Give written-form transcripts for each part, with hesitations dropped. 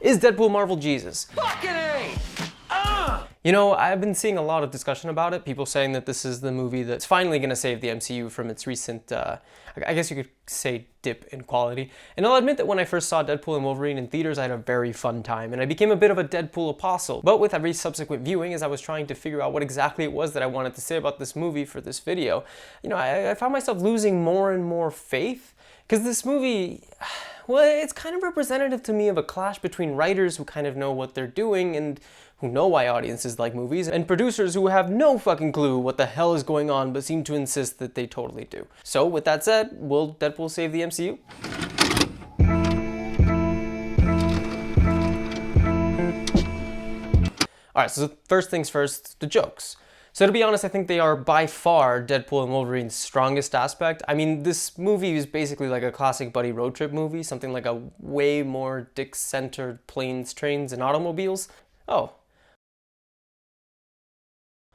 Is Deadpool Marvel Jesus? Fucking A! You know, I've been seeing a lot of discussion about it, people saying that this is the movie that's finally going to save the MCU from its recent, I guess you could say, dip in quality. And I'll admit that when I first saw Deadpool and Wolverine in theaters, I had a very fun time, and I became a bit of a Deadpool apostle. But with every subsequent viewing, as I was trying to figure out what exactly it was that I wanted to say about this movie for this video, you know, I found myself losing more and more faith, because this movie, well, it's kind of representative to me of a clash between writers who kind of know what they're doing and who know why audiences like movies, and producers who have no fucking clue what the hell is going on but seem to insist that they totally do. So with that said, will Deadpool save the MCU? Alright, so first things first, the jokes. So to be honest, I think they are by far Deadpool and Wolverine's strongest aspect. I mean, this movie is basically like a classic buddy road trip movie, something like a way more dick-centered planes, trains, and automobiles. Oh.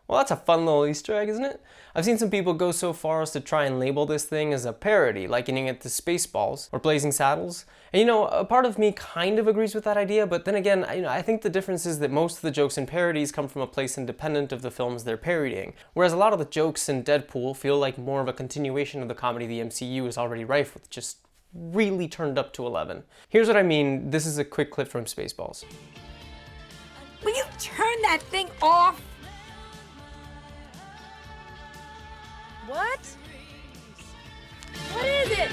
Well, that's a fun little Easter egg, isn't it? I've seen some people go so far as to try and label this thing as a parody, likening it to Spaceballs or Blazing Saddles. And you know, a part of me kind of agrees with that idea, but then again, I think the difference is that most of the jokes in parodies come from a place independent of the films they're parodying, whereas a lot of the jokes in Deadpool feel like more of a continuation of the comedy the MCU is already rife with, just really turned up to 11. Here's what I mean. This is a quick clip from Spaceballs. Will you turn that thing off? What? What is it?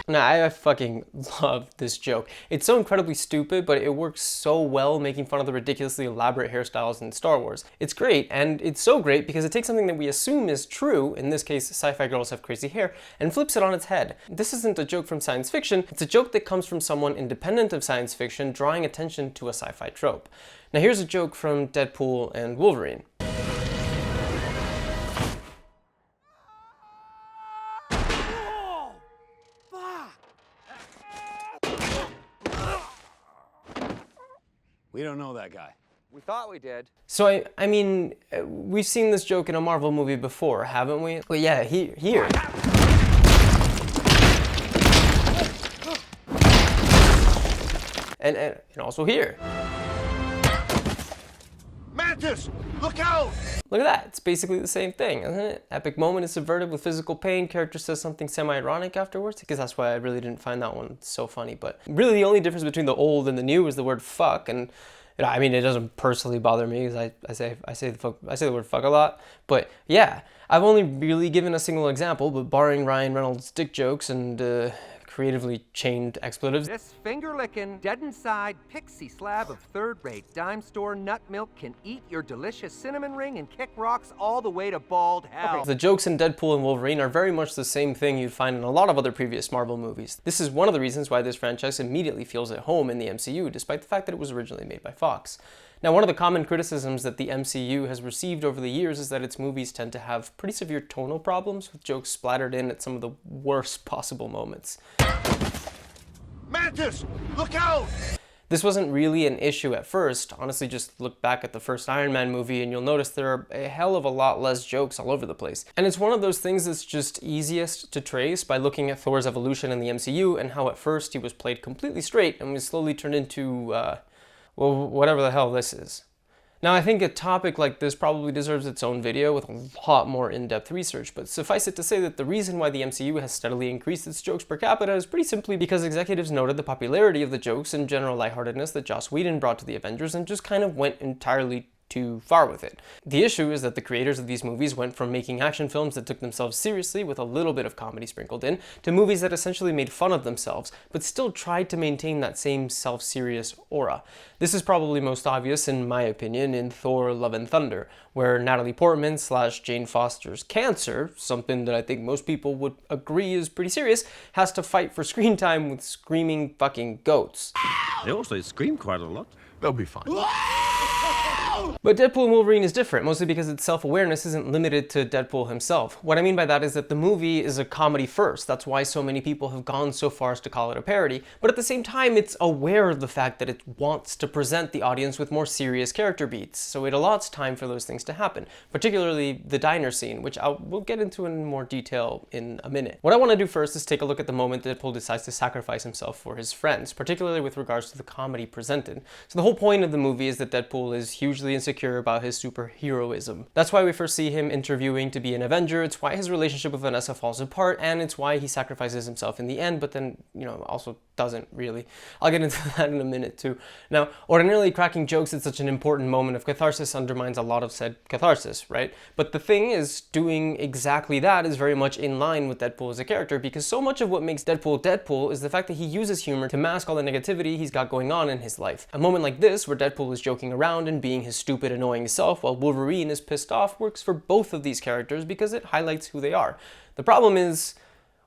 Now, I fucking love this joke. It's so incredibly stupid, but it works so well making fun of the ridiculously elaborate hairstyles in Star Wars. It's great, and it's so great because it takes something that we assume is true, in this case, sci-fi girls have crazy hair, and flips it on its head. This isn't a joke from science fiction, it's a joke that comes from someone independent of science fiction drawing attention to a sci-fi trope. Now here's a joke from Deadpool and Wolverine. We don't know that guy. We thought we did. So I mean, we've seen this joke in a Marvel movie before, haven't we? Well, yeah, here. And also here. Mantis, look out! Look at that, it's basically the same thing, isn't it? Epic moment is subverted with physical pain, character says something semi-ironic afterwards. I guess that's why I really didn't find that one so funny, but really the only difference between the old and the new is the word fuck, and you know, I mean, it doesn't personally bother me because I say the word fuck a lot, but yeah, I've only really given a single example, but barring Ryan Reynolds' dick jokes and creatively chained expletives. This finger-licking, dead-inside pixie slab of third-rate dime store nut milk can eat your delicious cinnamon ring and kick rocks all the way to bald hell. Okay. The jokes in Deadpool and Wolverine are very much the same thing you'd find in a lot of other previous Marvel movies. This is one of the reasons why this franchise immediately feels at home in the MCU, despite the fact that it was originally made by Fox. Now, one of the common criticisms that the MCU has received over the years is that its movies tend to have pretty severe tonal problems, with jokes splattered in at some of the worst possible moments. Mantis, look out! This wasn't really an issue at first. Honestly, just look back at the first Iron Man movie and you'll notice there are a hell of a lot less jokes all over the place. And it's one of those things that's just easiest to trace by looking at Thor's evolution in the MCU and how at first he was played completely straight and was slowly turned into, well, whatever the hell this is. Now, I think a topic like this probably deserves its own video with a lot more in-depth research, but suffice it to say that the reason why the MCU has steadily increased its jokes per capita is pretty simply because executives noted the popularity of the jokes and general lightheartedness that Joss Whedon brought to the Avengers and just kind of went entirely too far with it. The issue is that the creators of these movies went from making action films that took themselves seriously with a little bit of comedy sprinkled in, to movies that essentially made fun of themselves, but still tried to maintain that same self-serious aura. This is probably most obvious, in my opinion, in Thor: Love and Thunder, where Natalie Portman / Jane Foster's cancer, something that I think most people would agree is pretty serious, has to fight for screen time with screaming fucking goats. They also scream quite a lot. They'll be fine. out! But Deadpool and Wolverine is different, mostly because its self-awareness isn't limited to Deadpool himself. What I mean by that is that the movie is a comedy first. That's why so many people have gone so far as to call it a parody. But at the same time, it's aware of the fact that it wants to present the audience with more serious character beats. So it allots time for those things to happen, particularly the diner scene, which we'll get into in more detail in a minute. What I want to do first is take a look at the moment Deadpool decides to sacrifice himself for his friends, particularly with regards to the comedy presented. So the whole point of the movie is that Deadpool is hugely insecure about his superheroism. That's why we first see him interviewing to be an Avenger, it's why his relationship with Vanessa falls apart, and it's why he sacrifices himself in the end, but then, also doesn't really. I'll get into that in a minute too. Now, ordinarily cracking jokes at such an important moment of catharsis undermines a lot of said catharsis, right? But the thing is, doing exactly that is very much in line with Deadpool as a character, because so much of what makes Deadpool Deadpool is the fact that he uses humor to mask all the negativity he's got going on in his life. A moment like this, where Deadpool is joking around and being his stupid, annoying self while Wolverine is pissed off, works for both of these characters because it highlights who they are. The problem is,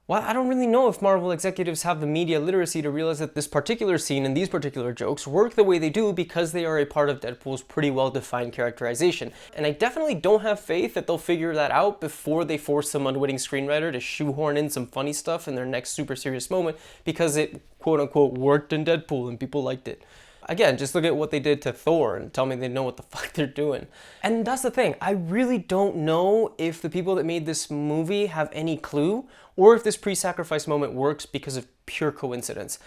well, I don't really know if Marvel executives have the media literacy to realize that this particular scene and these particular jokes work the way they do because they are a part of Deadpool's pretty well-defined characterization. And I definitely don't have faith that they'll figure that out before they force some unwitting screenwriter to shoehorn in some funny stuff in their next super serious moment because it, quote-unquote, worked in Deadpool and people liked it. Again, just look at what they did to Thor and tell me they know what the fuck they're doing. And that's the thing, I really don't know if the people that made this movie have any clue or if this pre-sacrifice moment works because of pure coincidence.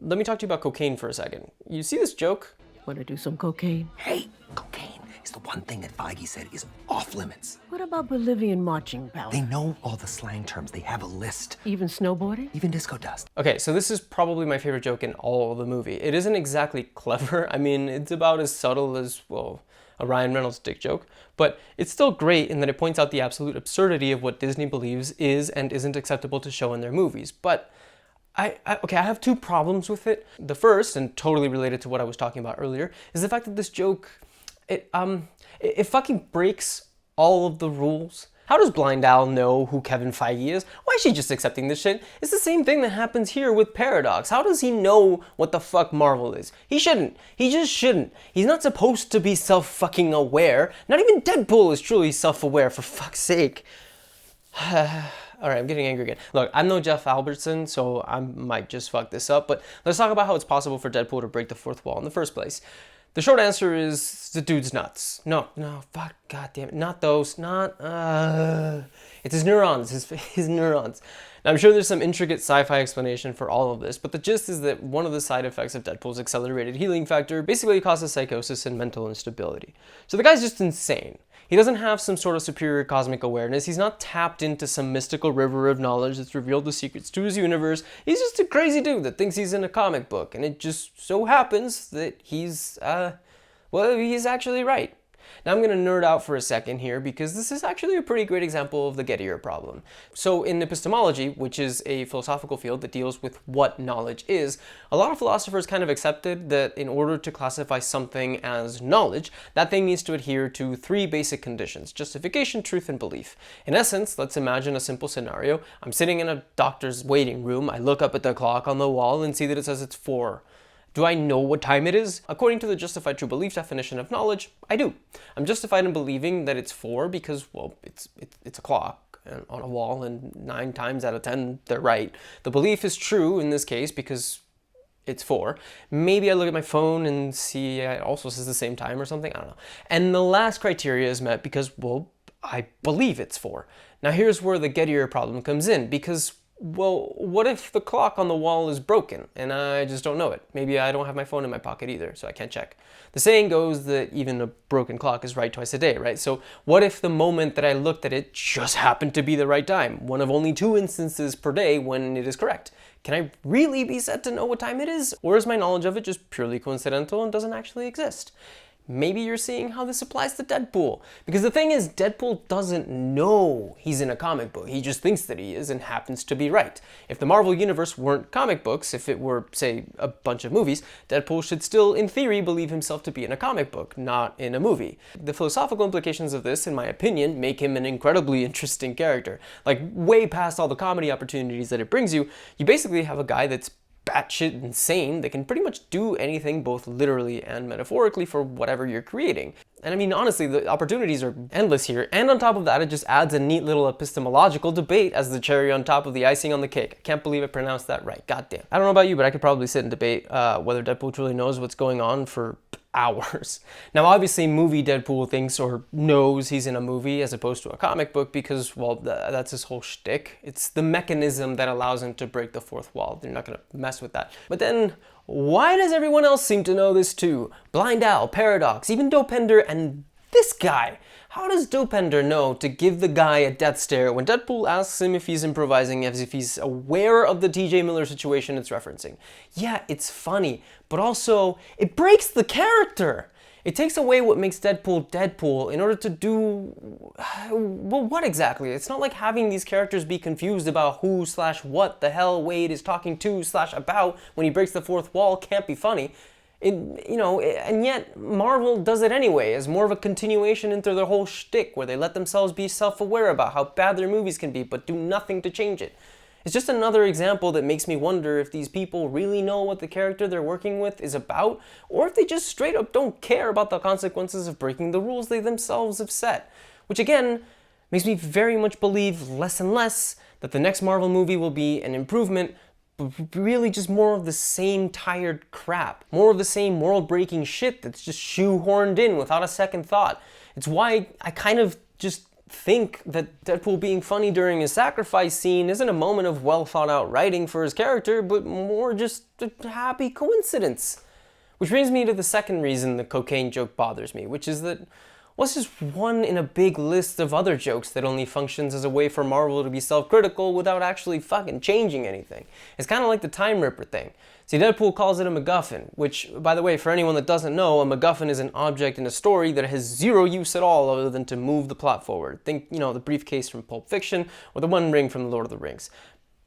Let me talk to you about cocaine for a second. You see this joke? Want to do some cocaine? Hey, cocaine is the one thing that Feige said is off limits. What about Bolivian marching powder? They know all the slang terms. They have a list. Even snowboarding? Even disco dust. Okay, so this is probably my favorite joke in all of the movie. It isn't exactly clever. I mean, it's about as subtle as, well, a Ryan Reynolds dick joke, but it's still great in that it points out the absolute absurdity of what Disney believes is and isn't acceptable to show in their movies. But I have two problems with it. The first, and totally related to what I was talking about earlier, is the fact that this joke, it fucking breaks all of the rules. How does Blind Al know who Kevin Feige is? Why is she just accepting this shit? It's the same thing that happens here with Paradox. How does he know what the fuck Marvel is? He shouldn't. He just shouldn't. He's not supposed to be self-fucking aware. Not even Deadpool is truly self-aware, for fuck's sake. All right, I'm getting angry again. Look, I'm no Jeff Albertson, so I might just fuck this up, but let's talk about how it's possible for Deadpool to break the fourth wall in the first place. The short answer is the dude's nuts. No, fuck, goddamn it, not those, it's his neurons, his neurons. Now, I'm sure there's some intricate sci-fi explanation for all of this, but the gist is that one of the side effects of Deadpool's accelerated healing factor basically causes psychosis and mental instability. So the guy's just insane. He doesn't have some sort of superior cosmic awareness. He's not tapped into some mystical river of knowledge that's revealed the secrets to his universe. He's just a crazy dude that thinks he's in a comic book. And it just so happens that he's actually right. Now I'm going to nerd out for a second here because this is actually a pretty great example of the Gettier problem. So in epistemology, which is a philosophical field that deals with what knowledge is, a lot of philosophers kind of accepted that in order to classify something as knowledge, that thing needs to adhere to three basic conditions: justification, truth, and belief. In essence, let's imagine a simple scenario. I'm sitting in a doctor's waiting room. I look up at the clock on the wall and see that it says it's 4. Do I know what time it is? According to the justified true belief definition of knowledge, I do. I'm justified in believing that it's 4 because, well, it's a clock on a wall, and 9 times out of 10, they're right. The belief is true in this case because it's 4. Maybe I look at my phone and see it also says the same time or something, I don't know. And the last criteria is met because, well, I believe it's 4. Now here's where the Gettier problem comes in, because, well, what if the clock on the wall is broken and I just don't know it? Maybe I don't have my phone in my pocket either, so I can't check. The saying goes that even a broken clock is right twice a day, right? So what if the moment that I looked at it just happened to be the right time? One of only 2 instances per day when it is correct. Can I really be said to know what time it is? Or is my knowledge of it just purely coincidental and doesn't actually exist? Maybe you're seeing how this applies to Deadpool. Because the thing is, Deadpool doesn't know he's in a comic book. He just thinks that he is and happens to be right. If the Marvel Universe weren't comic books, if it were, say, a bunch of movies, Deadpool should still, in theory, believe himself to be in a comic book, not in a movie. The philosophical implications of this, in my opinion, make him an incredibly interesting character. Like, way past all the comedy opportunities that it brings you, you basically have a guy that's batshit insane that can pretty much do anything both literally and metaphorically for whatever you're creating. And I mean, honestly, the opportunities are endless here. And on top of that, it just adds a neat little epistemological debate as the cherry on top of the icing on the cake. I can't believe I pronounced that right. Goddamn. I don't know about you, but I could probably sit and debate whether Deadpool truly knows what's going on for hours. Now, obviously, movie Deadpool thinks or knows he's in a movie as opposed to a comic book because, well, that's his whole shtick. It's the mechanism that allows him to break the fourth wall. They're not going to mess with that. But then, why does everyone else seem to know this too? Blind Al, Paradox, even Dopender, and this guy. How does Dopender know to give the guy a death stare when Deadpool asks him if he's improvising, as if he's aware of the TJ Miller situation it's referencing? Yeah, it's funny, but also, it breaks the character. It takes away what makes Deadpool Deadpool in order to do... well, what exactly? It's not like having these characters be confused about who/what the hell Wade is talking to/about when he breaks the fourth wall can't be funny. And yet Marvel does it anyway as more of a continuation into their whole shtick where they let themselves be self-aware about how bad their movies can be but do nothing to change it. It's just another example that makes me wonder if these people really know what the character they're working with is about, or if they just straight up don't care about the consequences of breaking the rules they themselves have set. Which again, makes me very much believe less and less that the next Marvel movie will be an improvement, but really just more of the same tired crap. More of the same world-breaking shit that's just shoehorned in without a second thought. It's why I kind of just think that Deadpool being funny during his sacrifice scene isn't a moment of well-thought-out writing for his character, but more just a happy coincidence. Which brings me to the second reason the cocaine joke bothers me, which is that, well, it's just one in a big list of other jokes that only functions as a way for Marvel to be self-critical without actually fucking changing anything. It's kind of like the Time Ripper thing. See, Deadpool calls it a MacGuffin, which, by the way, for anyone that doesn't know, a MacGuffin is an object in a story that has zero use at all other than to move the plot forward. Think, the briefcase from Pulp Fiction or the One Ring from The Lord of the Rings.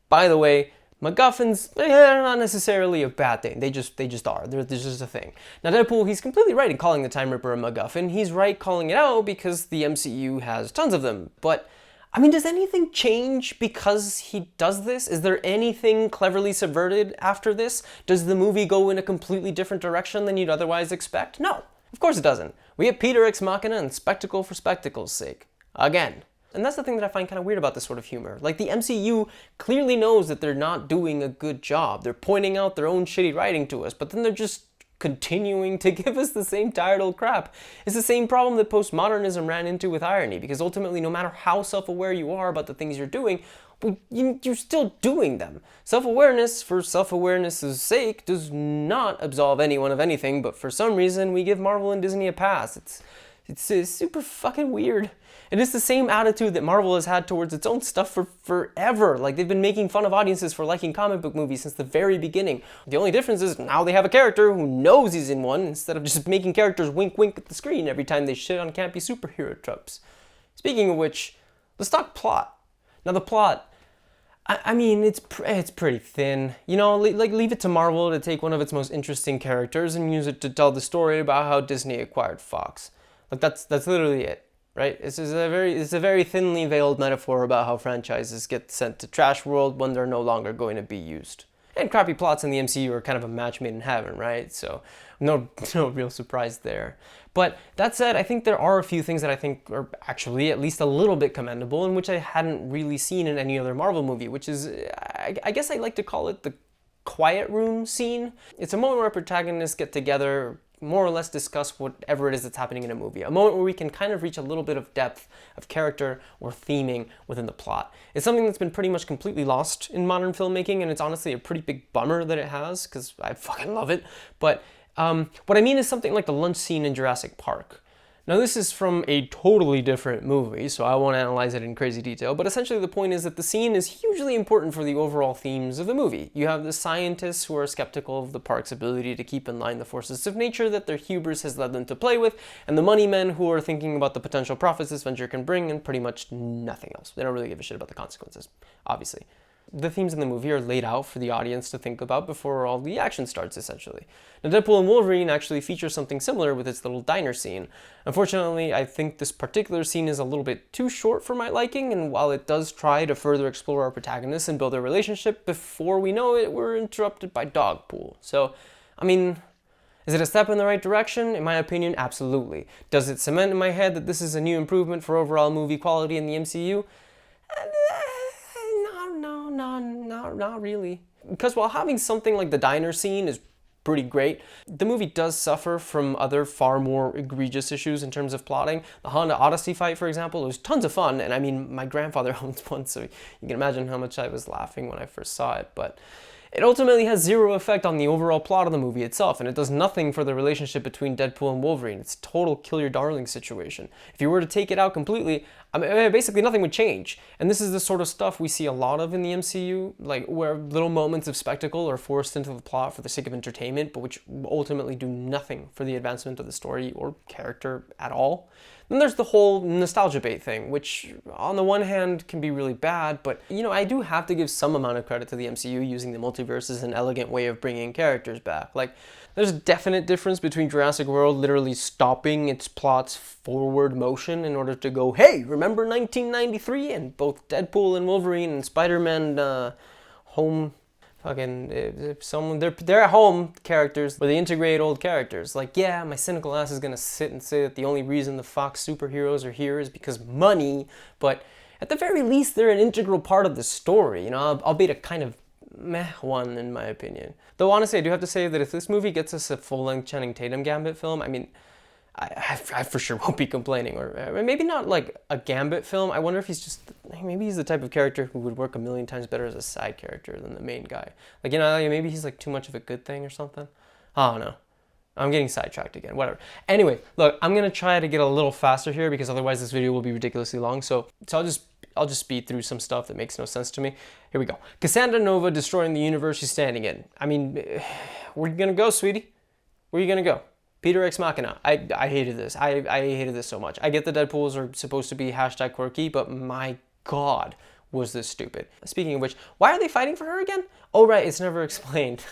By the way, MacGuffins, they're not necessarily a bad thing. They just are. They're just a thing. Now, Deadpool, he's completely right in calling the Time Ripper a MacGuffin. He's right calling it out because the MCU has tons of them. But, I mean, does anything change because he does this? Is there anything cleverly subverted after this? Does the movie go in a completely different direction than you'd otherwise expect? No, of course it doesn't. We get Peter Ex Machina and spectacle for spectacle's sake. Again. And that's the thing that I find kind of weird about this sort of humor. Like, the MCU clearly knows that they're not doing a good job. They're pointing out their own shitty writing to us, but then they're just continuing to give us the same tired old crap. It's the same problem that postmodernism ran into with irony, because ultimately, no matter how self-aware you are about the things you're doing, you're still doing them. Self-awareness for self-awareness' sake does not absolve anyone of anything, but for some reason, we give Marvel and Disney a pass. It's super fucking weird. And it's the same attitude that Marvel has had towards its own stuff for forever. Like, they've been making fun of audiences for liking comic book movies since the very beginning. The only difference is now they have a character who knows he's in one instead of just making characters wink wink at the screen every time they shit on campy superhero tropes. Speaking of which, let's talk plot. Now, the plot, I mean, it's pretty thin. Leave it to Marvel to take one of its most interesting characters and use it to tell the story about how Disney acquired Fox. Like, that's literally it. Right? It's a very thinly veiled metaphor about how franchises get sent to trash world when they're no longer going to be used. And crappy plots in the MCU are kind of a match made in heaven, right? So no real surprise there. But that said, I think there are a few things that I think are actually at least a little bit commendable and which I hadn't really seen in any other Marvel movie, which is, I guess I like to call it the quiet room scene. It's a moment where protagonists get together, more or less discuss whatever it is that's happening in a movie. A moment where we can kind of reach a little bit of depth of character or theming within the plot. It's something that's been pretty much completely lost in modern filmmaking, and it's honestly a pretty big bummer that it has, because I fucking love it. But what I mean is something like the lunch scene in Jurassic Park. Now, this is from a totally different movie, so I won't analyze it in crazy detail, but essentially the point is that the scene is hugely important for the overall themes of the movie. You have the scientists who are skeptical of the park's ability to keep in line the forces of nature that their hubris has led them to play with, and the money men who are thinking about the potential profits this venture can bring and pretty much nothing else. They don't really give a shit about the consequences, obviously. The themes in the movie are laid out for the audience to think about before all the action starts, essentially. Now, Deadpool and Wolverine actually features something similar with its little diner scene. Unfortunately, I think this particular scene is a little bit too short for my liking, and while it does try to further explore our protagonists and build their relationship, before we know it, we're interrupted by Dogpool. So, I mean, Is it a step in the right direction? In my opinion, absolutely. Does it cement in my head that this is a new improvement for overall movie quality in the MCU? Not really. Because while having something like the diner scene is pretty great, the movie does suffer from other far more egregious issues in terms of plotting. The Honda Odyssey fight, for example, was tons of fun, and I mean, my grandfather owns one, so you can imagine how much I was laughing when I first saw it, but it ultimately has zero effect on the overall plot of the movie itself, and it does nothing for the relationship between Deadpool and Wolverine. It's a total kill your darling situation. If you were to take it out completely, I mean, basically nothing would change. And this is the sort of stuff we see a lot of in the MCU, like where little moments of spectacle are forced into the plot for the sake of entertainment, but which ultimately do nothing for the advancement of the story or character at all. Then there's the whole nostalgia bait thing, which on the one hand can be really bad, but you know, I do have to give some amount of credit to the MCU using the multiverse as an elegant way of bringing characters back. Like, there's a definite difference between Jurassic World literally stopping its plot's forward motion in order to go, hey, remember 1993? And both Deadpool and Wolverine and Spider-Man home... Fucking, someone, they're at home characters where they integrate old characters. Like, yeah, my cynical ass is gonna sit and say that the only reason the Fox superheroes are here is because money, but at the very least, they're an integral part of the story, you know, albeit a kind of meh one in my opinion. Though honestly, I do have to say that if this movie gets us a full-length Channing Tatum Gambit film, I mean, I for sure won't be complaining, or maybe not like a Gambit film. I wonder if he's just, maybe he's the type of character who would work a million times better as a side character than the main guy. Like, you know, maybe he's like too much of a good thing or something. I don't know. I'm getting sidetracked again, whatever. Anyway, look, I'm gonna try to get a little faster here because otherwise this video will be ridiculously long. So I'll just speed through some stuff that makes no sense to me. Here we go. Cassandra Nova destroying the universe she's standing in. I mean, where are you gonna go, sweetie? Where are you gonna go? Peter Ex Machina. I hated this. I hated this so much. I get the Deadpools are supposed to be hashtag quirky, but my God, was this stupid. Speaking of which, why are they fighting for her again? Oh right, it's never explained.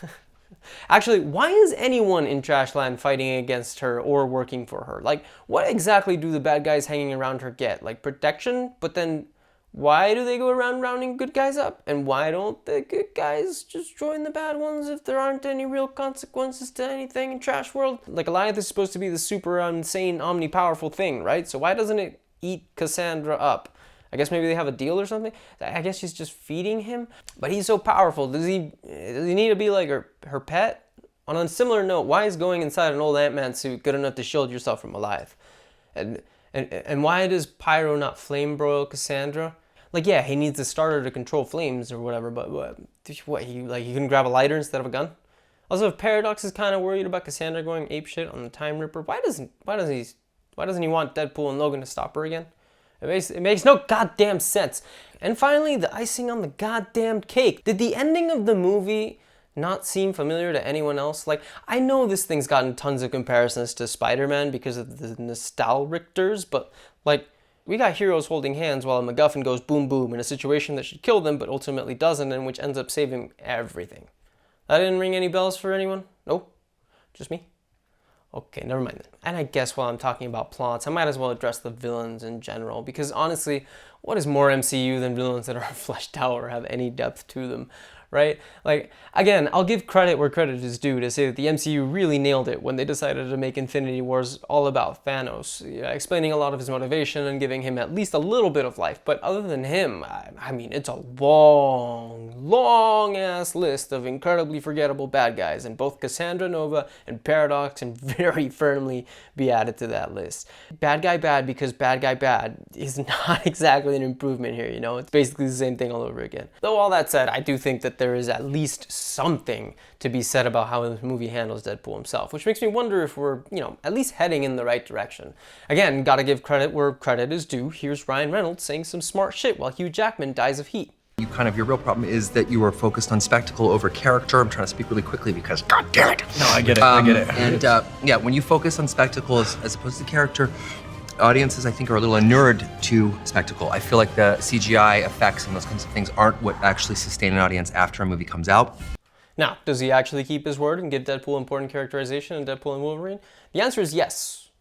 Actually, why is anyone in Trashland fighting against her or working for her? Like, what exactly do the bad guys hanging around her get? Like, protection? But then, why do they go around rounding good guys up? And why don't the good guys just join the bad ones if there aren't any real consequences to anything in Trash World? Like, Goliath is supposed to be the super insane, omnipowerful thing, right? So why doesn't it eat Cassandra up? I guess maybe they have a deal or something? I guess she's just feeding him? But he's so powerful. Does he need to be like her pet? On a similar note, why is going inside an old Ant-Man suit good enough to shield yourself from Goliath? And why does Pyro not flame broil Cassandra? Like, yeah, he needs a starter to control flames or whatever, but what he couldn't grab a lighter instead of a gun? Also, if Paradox is kind of worried about Cassandra going apeshit on the Time Ripper, why doesn't he want Deadpool and Logan to stop her again? It makes no goddamn sense. And finally, the icing on the goddamn cake. Did the ending of the movie not seem familiar to anyone else? Like, I know this thing's gotten tons of comparisons to Spider-Man because of the nostalrichters, but like, we got heroes holding hands while a MacGuffin goes boom boom in a situation that should kill them but ultimately doesn't, and which ends up saving everything. That didn't ring any bells for anyone? Nope? Just me? Okay, never mind then. And I guess while I'm talking about plots, I might as well address the villains in general, because honestly, what is more MCU than villains that are fleshed out or have any depth to them, right? Like, again, I'll give credit where credit is due to say that the MCU really nailed it when they decided to make Infinity Wars all about Thanos, explaining a lot of his motivation and giving him at least a little bit of life. But other than him, I mean, it's a long ass list of incredibly forgettable bad guys, and both Cassandra Nova and Paradox can very firmly be added to that list. Bad guy bad because bad guy bad is not exactly an improvement here, you know? It's basically the same thing all over again. Though all that said, I do think that there is at least something to be said about how the movie handles Deadpool himself, which makes me wonder if we're, you know, at least heading in the right direction. Again, gotta give credit where credit is due. Here's Ryan Reynolds saying some smart shit while Hugh Jackman dies of heat. Your real problem is that you are focused on spectacle over character. I'm trying to speak really quickly because, god damn it. No, I get it, I get it. And yeah, when you focus on spectacle as opposed to character, audiences, I think, are a little inured to spectacle. I feel like the CGI effects and those kinds of things aren't what actually sustain an audience after a movie comes out. Now, does he actually keep his word and give Deadpool important characterization in Deadpool and Wolverine? The answer is yes,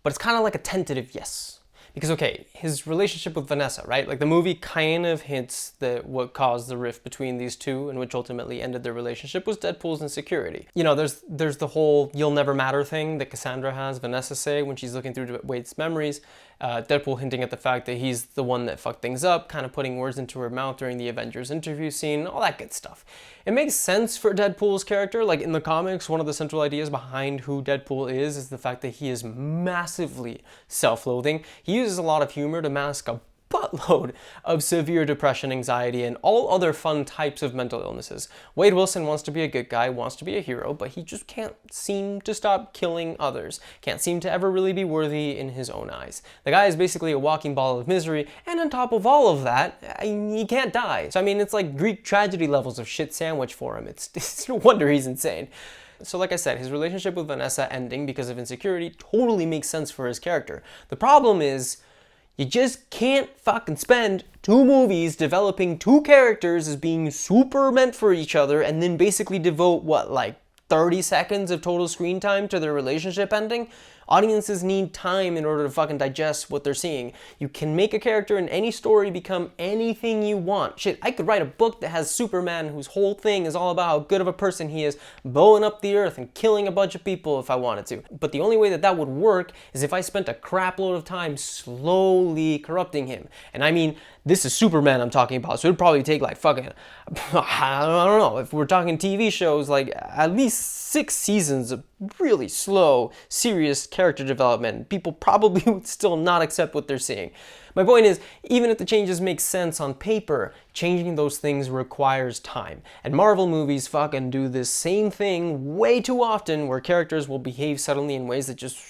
but it's kind of like a tentative yes. Because, okay, his relationship with Vanessa, right? Like, the movie kind of hints that what caused the rift between these two and which ultimately ended their relationship was Deadpool's insecurity. You know, there's the whole "you'll never matter" thing that Cassandra has Vanessa say when she's looking through Wade's memories. Deadpool hinting at the fact that he's the one that fucked things up, kind of putting words into her mouth during the Avengers interview scene, all that good stuff. It makes sense for Deadpool's character. Like, in the comics, one of the central ideas behind who Deadpool is the fact that he is massively self-loathing. He uses a lot of humor to mask a buttload of severe depression, anxiety, and all other fun types of mental illnesses. Wade Wilson wants to be a good guy, wants to be a hero, but he just can't seem to stop killing others. Can't seem to ever really be worthy in his own eyes. The guy is basically a walking ball of misery, and on top of all of that, he can't die. So I mean, it's like Greek tragedy levels of shit sandwich for him. It's no wonder he's insane. So like I said, his relationship with Vanessa ending because of insecurity totally makes sense for his character. The problem is, you just can't fucking spend 2 movies developing 2 characters as being super meant for each other and then basically devote, what, like 30 seconds of total screen time to their relationship ending? Audiences need time in order to fucking digest what they're seeing. You can make a character in any story become anything you want. Shit, I could write a book that has Superman whose whole thing is all about how good of a person he is, blowing up the earth and killing a bunch of people if I wanted to. But the only way that that would work is if I spent a crap load of time slowly corrupting him. And I mean, this is Superman I'm talking about, so it'd probably take like fucking, I don't know, if we're talking TV shows, like at least 6 seasons of really slow, serious character development. People probably would still not accept what they're seeing. My point is, even if the changes make sense on paper, changing those things requires time. And Marvel movies fucking do this same thing way too often, where characters will behave suddenly in ways that just...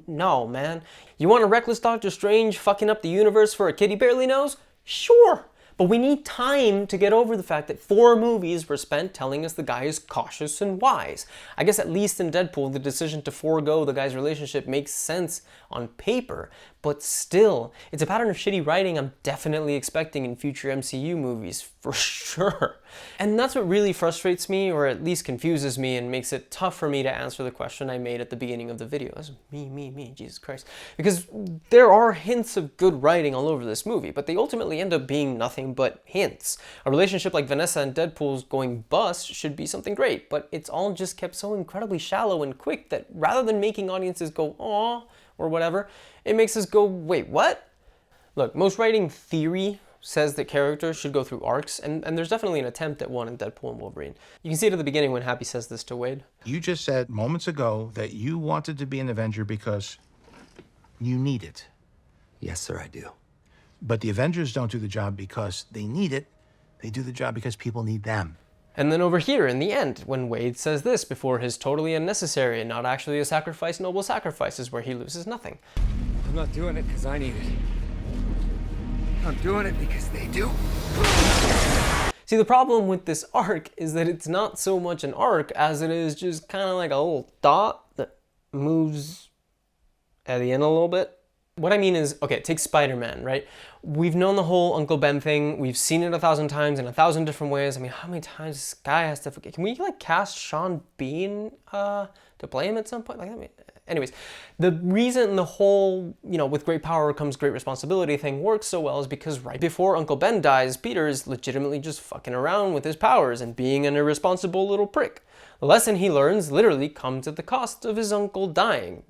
No, man. You want a reckless Doctor Strange fucking up the universe for a kid he barely knows? Sure. But we need time to get over the fact that 4 movies were spent telling us the guy is cautious and wise. I guess at least in Deadpool, the decision to forego the guy's relationship makes sense on paper, but still, it's a pattern of shitty writing I'm definitely expecting in future MCU movies, for sure. And that's what really frustrates me, or at least confuses me, and makes it tough for me to answer the question I made at the beginning of the video. That's me, Jesus Christ. Because there are hints of good writing all over this movie, but they ultimately end up being nothing but hints. A relationship like Vanessa and Deadpool's going bust should be something great, but it's all just kept so incredibly shallow and quick that rather than making audiences go, "Aw," or whatever, it makes us go, wait, what? Look, most writing theory says that characters should go through arcs, and there's definitely an attempt at one in Deadpool and Wolverine. You can see it at the beginning when Happy says this to Wade. You just said moments ago that you wanted to be an Avenger because you need it. Yes, sir, I do. But the Avengers don't do the job because they need it. They do the job because people need them. And then over here in the end, when Wade says this before his totally unnecessary and not actually a sacrifice, noble sacrifices where he loses nothing. I'm not doing it because I need it. I'm doing it because they do. See, the problem with this arc is that it's not so much an arc as it is just kind of like a little dot that moves at the end a little bit. What I mean is, okay, take Spider-Man, right? We've known the whole Uncle Ben thing. We've seen it 1,000 times in 1,000 different ways. I mean, how many times this guy has to... Can we, like, cast Sean Bean to play him at some point? Like, I mean, anyways, the reason the whole, you know, with great power comes great responsibility thing works so well is because right before Uncle Ben dies, Peter is legitimately just fucking around with his powers and being an irresponsible little prick. The lesson he learns literally comes at the cost of his uncle dying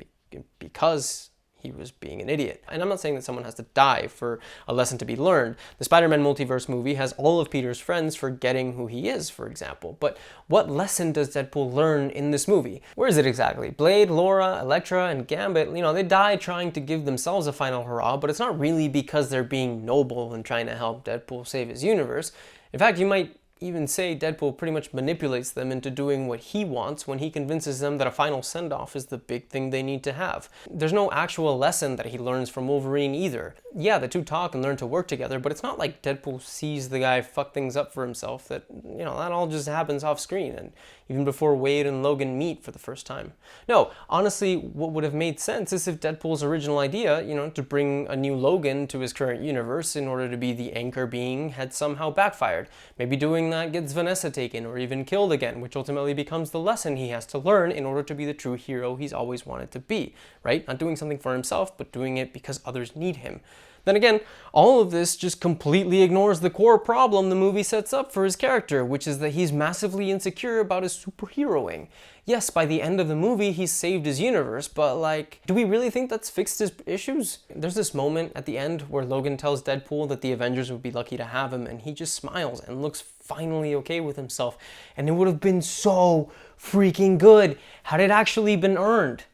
because he was being an idiot. And I'm not saying that someone has to die for a lesson to be learned. The Spider-Man multiverse movie has all of Peter's friends forgetting who he is, for example. But what lesson does Deadpool learn in this movie? Where is it exactly? Blade, Laura, Elektra, and Gambit, you know, they die trying to give themselves a final hurrah, but it's not really because they're being noble and trying to help Deadpool save his universe. In fact, you might even say Deadpool pretty much manipulates them into doing what he wants when he convinces them that a final send-off is the big thing they need to have. There's no actual lesson that he learns from Wolverine either. Yeah, the two talk and learn to work together, but it's not like Deadpool sees the guy fuck things up for himself. That, you know, that all just happens off screen and even before Wade and Logan meet for the first time. No, honestly, what would have made sense is if Deadpool's original idea, to bring a new Logan to his current universe in order to be the anchor being had somehow backfired. Maybe doing that gets Vanessa taken or even killed again, which ultimately becomes the lesson he has to learn in order to be the true hero he's always wanted to be, right? Not doing something for himself, but doing it because others need him. Then again, all of this just completely ignores the core problem the movie sets up for his character, which is that he's massively insecure about his superheroing. Yes, by the end of the movie, he's saved his universe, but do we really think that's fixed his issues? There's this moment at the end where Logan tells Deadpool that the Avengers would be lucky to have him, and he just smiles and looks finally okay with himself. And it would have been so freaking good had it actually been earned.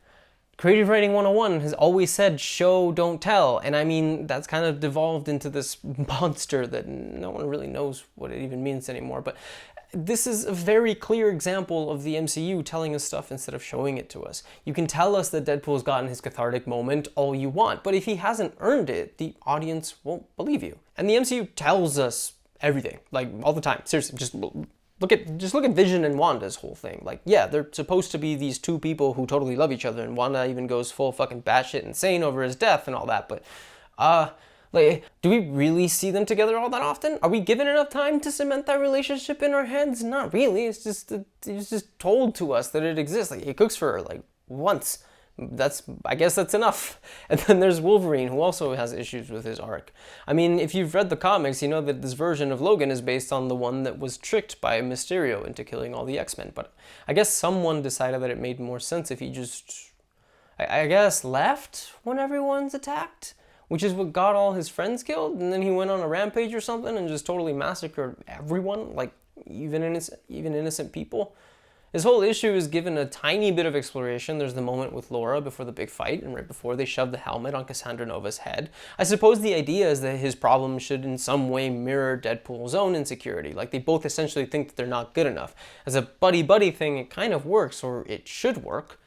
Creative Writing 101 has always said show, don't tell, and I mean, that's kind of devolved into this monster that no one really knows what it even means anymore, but this is a very clear example of the MCU telling us stuff instead of showing it to us. You can tell us that Deadpool's gotten his cathartic moment all you want, but if he hasn't earned it, the audience won't believe you. And the MCU tells us everything, all the time. Seriously, just look at Vision and Wanda's whole thing. Yeah, they're supposed to be these two people who totally love each other, and Wanda even goes full fucking batshit insane over his death and all that, but, do we really see them together all that often? Are we given enough time to cement that relationship in our heads? Not really. It's just told to us that it exists. He cooks for her, once. I guess that's enough. And then there's Wolverine, who also has issues with his arc. I mean, if you've read the comics, you know that this version of Logan is based on the one that was tricked by Mysterio into killing all the X-Men. But I guess someone decided that it made more sense if he just, I guess, left when everyone's attacked, which is what got all his friends killed. And then he went on a rampage or something and just totally massacred everyone, even innocent people. His whole issue is given a tiny bit of exploration. There's the moment with Laura before the big fight, and right before they shove the helmet on Cassandra Nova's head. I suppose the idea is that his problem should in some way mirror Deadpool's own insecurity. They both essentially think that they're not good enough. As a buddy-buddy thing, it kind of works, or it should work,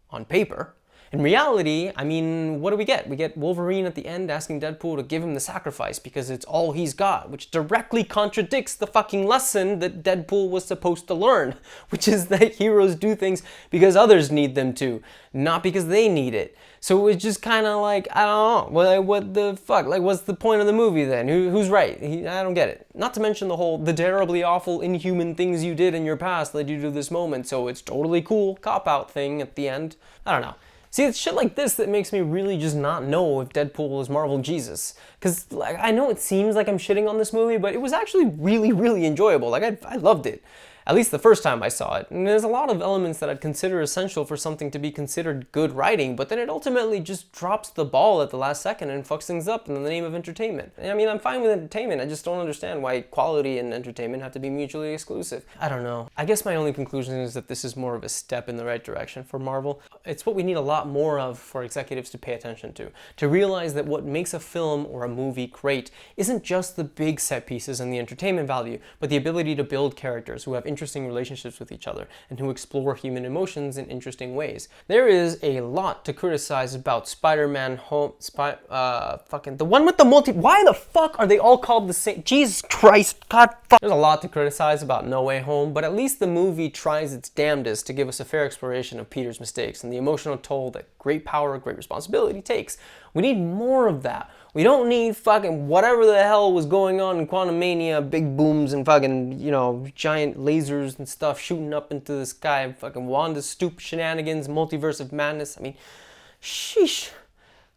on paper. In reality, I mean, what do we get? We get Wolverine at the end asking Deadpool to give him the sacrifice because it's all he's got, which directly contradicts the fucking lesson that Deadpool was supposed to learn, which is that heroes do things because others need them to, not because they need it. So it's just kind of I don't know, what the fuck? What's the point of the movie then? Who's right? I don't get it. Not to mention the terribly awful, inhuman things you did in your past led you to this moment, so it's totally cool cop-out thing at the end. I don't know. See, it's shit like this that makes me really just not know if Deadpool is Marvel Jesus. Because, I know it seems like I'm shitting on this movie, but it was actually really, really enjoyable. I loved it. At least the first time I saw it. And there's a lot of elements that I'd consider essential for something to be considered good writing, but then it ultimately just drops the ball at the last second and fucks things up in the name of entertainment. I mean, I'm fine with entertainment, I just don't understand why quality and entertainment have to be mutually exclusive. I don't know. I guess my only conclusion is that this is more of a step in the right direction for Marvel. It's what we need a lot more of for executives to pay attention to realize that what makes a film or a movie great isn't just the big set pieces and the entertainment value, but the ability to build characters who have interesting relationships with each other and who explore human emotions in interesting ways. There is a lot to criticize about Spider-Man the one with the why the fuck are they all called the same? Jesus Christ, God fuck. There's a lot to criticize about No Way Home, but at least the movie tries its damnedest to give us a fair exploration of Peter's mistakes and the emotional toll that great power, great responsibility takes. We need more of that. We don't need fucking whatever the hell was going on in Quantumania, big booms and fucking, giant lasers and stuff shooting up into the sky, fucking Wanda's stupid shenanigans, multiverse of madness. I mean, sheesh.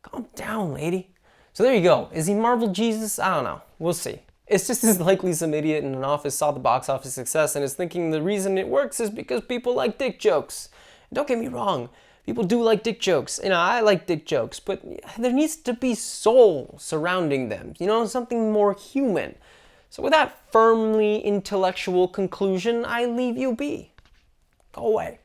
Calm down, lady. So there you go. Is he Marvel Jesus? I don't know. We'll see. It's just as likely some idiot in an office saw the box office success and is thinking the reason it works is because people like dick jokes. Don't get me wrong. People do like dick jokes. I like dick jokes, but there needs to be soul surrounding them. Something more human. So with that firmly intellectual conclusion, I leave you be. Go away.